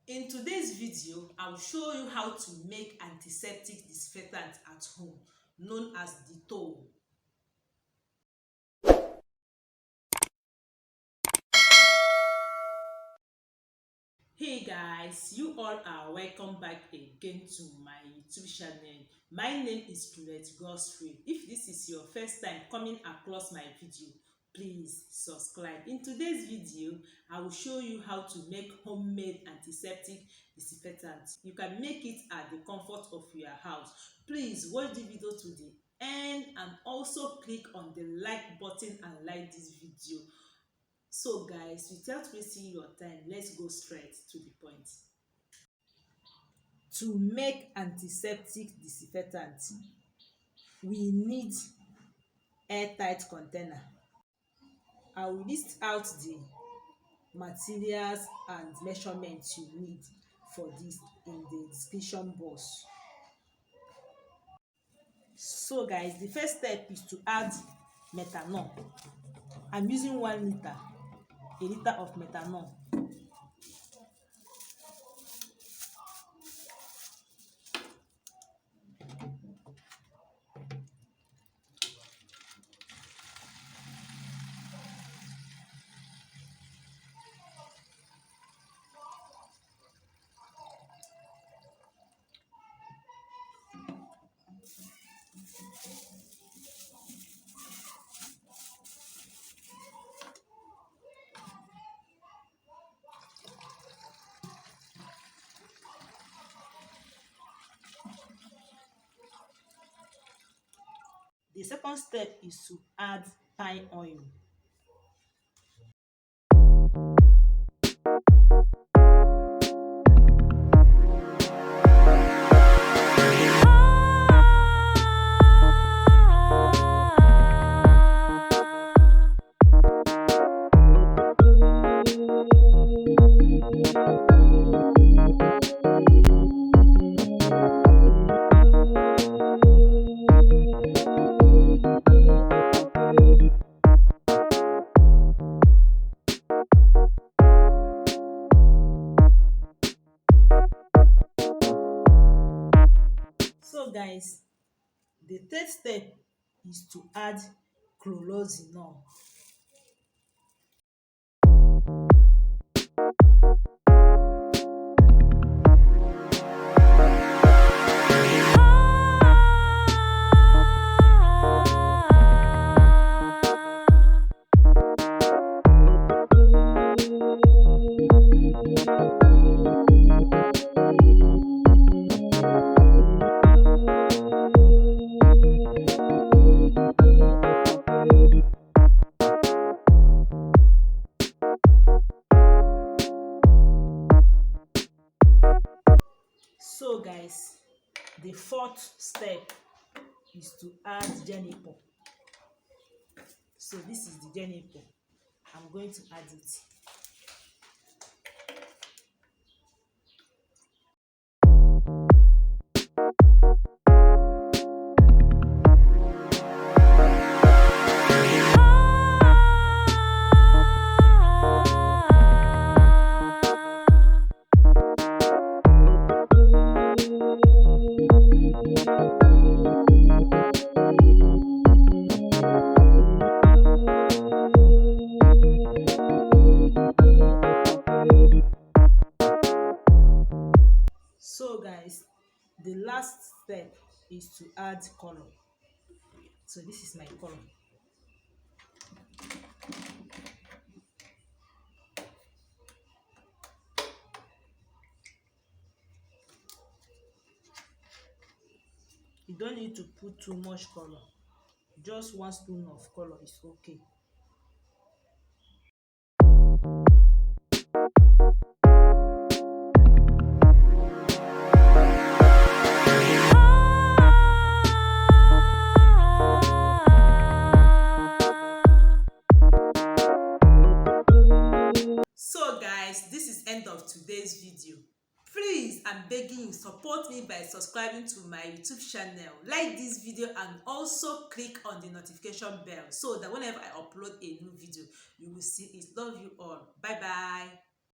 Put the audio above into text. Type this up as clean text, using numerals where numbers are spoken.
In today's video, I will show you how to make antiseptic disinfectant at home, known as Dettol. Hey guys, you all are welcome back again to my YouTube channel. My name is Chloroxynol. If this is your first time coming across my video, please subscribe. In today's video, I will show you how to make homemade antiseptic disinfectant. You can make it at the comfort of your house. Please watch the video to the end and also click on the like button and like this video. So guys, without wasting your time, let's go straight to the point. To make antiseptic disinfectant, we need airtight container. I will list out the materials and measurements you need for this in the description box. So guys, the first step is to add methanol. I'm using 1 liter, a liter of methanol. The second step is to add pine oil. So guys, the third step is to add Chloroxynol. So guys, the fourth step is to add Genepo. So this is the Genepo. I'm going to add it. So guys, the last step is to add color. So this is my color. You don't need to put too much color. Just 1 spoon of color is okay. So guys, this is end of today's video. Please, I'm begging you, support me by subscribing to my YouTube channel, like this video and also click on the notification bell so that whenever I upload a new video, you will see it. Love you all. Bye bye.